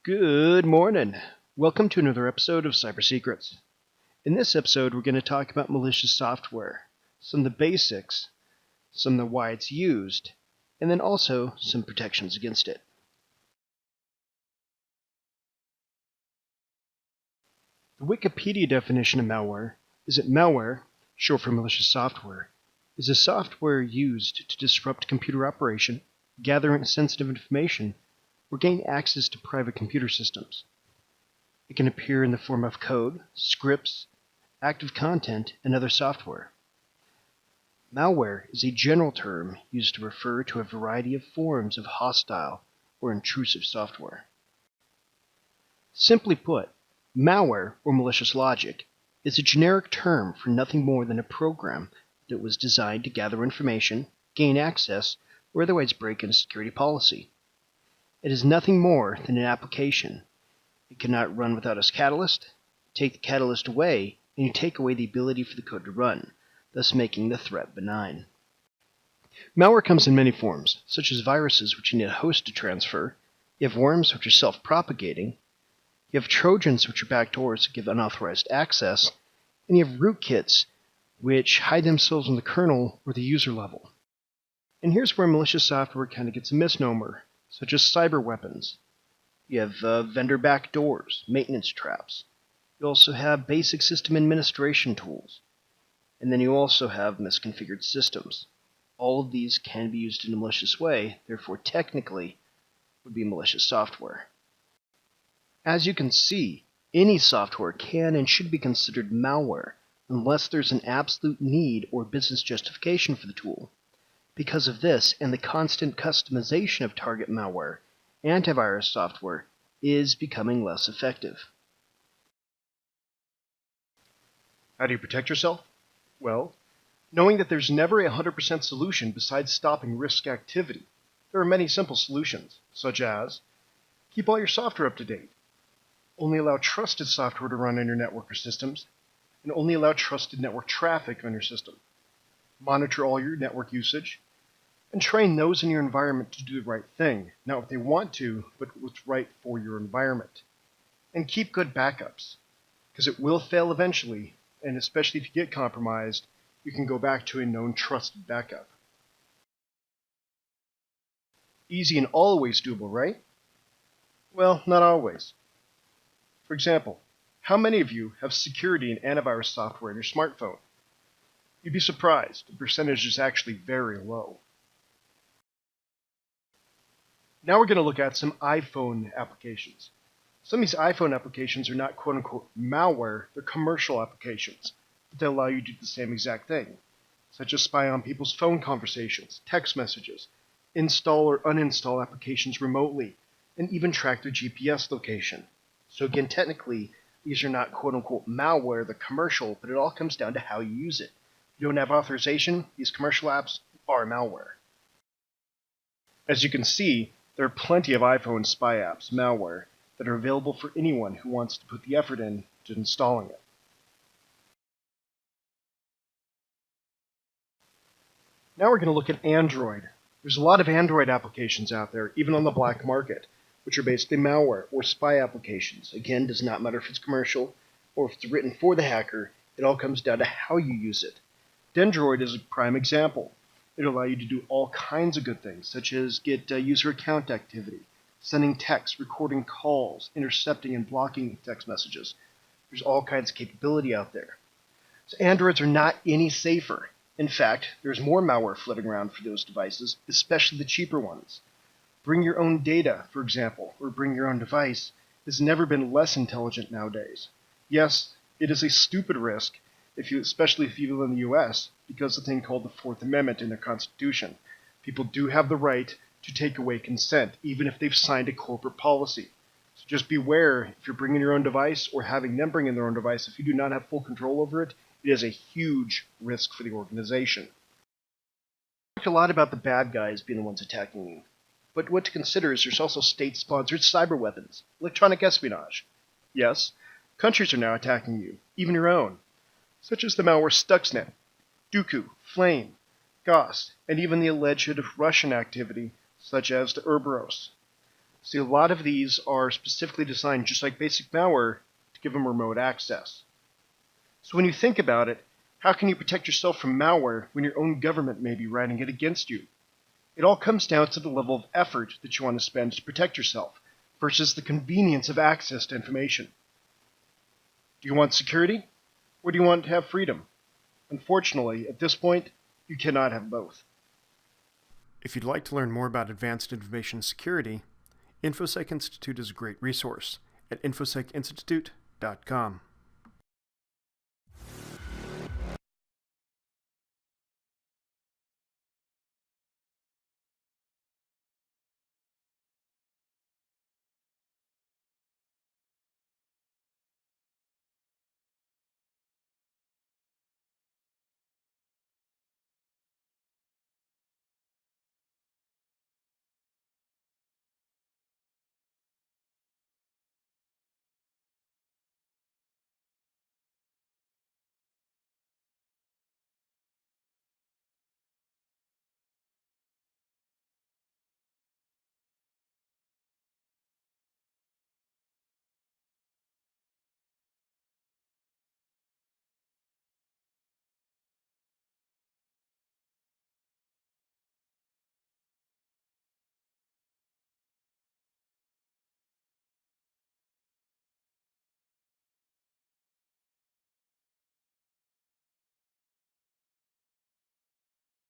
Good morning. Welcome to another episode of Cyber Secrets. In this episode, we're going to talk about malicious software, some of the basics, some of the why it's used, and then also some protections against it. The Wikipedia definition of malware is that malware, short for malicious software, is a software used to disrupt computer operation, gather sensitive information, or gain access to private computer systems. It can appear in the form of code, scripts, active content, and other software. Malware is a general term used to refer to a variety of forms of hostile or intrusive software. Simply put, malware, or malicious logic, is a generic term for nothing more than a program that was designed to gather information, gain access, or otherwise break in a security policy. It is nothing more than an application. It cannot run without its catalyst. Take the catalyst away, and you take away the ability for the code to run, thus making the threat benign. Malware comes in many forms, such as viruses, which you need a host to transfer. You have worms, which are self-propagating. You have Trojans, which are backdoors that give unauthorized access. And you have rootkits, which hide themselves in the kernel or the user level. And here's where malicious software kind of gets a misnomer, such as cyber weapons. You have vendor backdoors, maintenance traps. You also have basic system administration tools. And then you also have misconfigured systems. All of these can be used in a malicious way, therefore technically would be malicious software. As you can see, any software can and should be considered malware unless there's an absolute need or business justification for the tool. Because of this and the constant customization of target malware, antivirus software is becoming less effective. How do you protect yourself? Well, knowing that there's never a 100% solution besides stopping risk activity, there are many simple solutions, such as keep all your software up to date, only allow trusted software to run on your network or systems, and only allow trusted network traffic on your system. Monitor all your network usage, and train those in your environment to do the right thing, not what they want to, but what's right for your environment. And keep good backups, because it will fail eventually, and especially if you get compromised, you can go back to a known trusted backup. Easy and always doable, right? Well, not always. For example, how many of you have security and antivirus software in your smartphone? You'd be surprised, the percentage is actually very low. Now we're going to look at some iPhone applications. Some of these iPhone applications are not quote-unquote malware, they're commercial applications, but they allow you to do the same exact thing, such as spy on people's phone conversations, text messages, install or uninstall applications remotely, and even track their GPS location. So again, technically, these are not quote-unquote malware, they're commercial, but it all comes down to how you use it. If you don't have authorization, these commercial apps are malware. As you can see, there are plenty of iPhone spy apps, malware, that are available for anyone who wants to put the effort in to installing it. Now we're going to look at Android. There's a lot of Android applications out there, even on the black market, which are basically malware or spy applications. Again, does not matter if it's commercial or if it's written for the hacker, it all comes down to how you use it. Dendroid is a prime example. It'll allow you to do all kinds of good things, such as get user account activity, sending texts, recording calls, intercepting and blocking text messages. There's all kinds of capability out there. So Androids are not any safer. In fact, there's more malware floating around for those devices, especially the cheaper ones. Bring your own data, for example, or bring your own device has never been less intelligent nowadays. Yes, it is a stupid risk, especially if you live in the U.S., because of the thing called the Fourth Amendment in their Constitution. People do have the right to take away consent, even if they've signed a corporate policy. So just beware, if you're bringing your own device or having them bring in their own device, if you do not have full control over it, it is a huge risk for the organization. We talked a lot about the bad guys being the ones attacking you. But what to consider is there's also state-sponsored cyber weapons, electronic espionage. Yes, countries are now attacking you, even your own, such as the malware Stuxnet, Duku, Flame, Gauss, and even the alleged Russian activity, such as the Cerberus. See, a lot of these are specifically designed, just like basic malware, to give them remote access. So when you think about it, how can you protect yourself from malware when your own government may be writing it against you? It all comes down to the level of effort that you want to spend to protect yourself versus the convenience of access to information. Do you want security, or do you want to have freedom? Unfortunately, at this point, you cannot have both. If you'd like to learn more about advanced information security, InfoSec Institute is a great resource at infosecinstitute.com.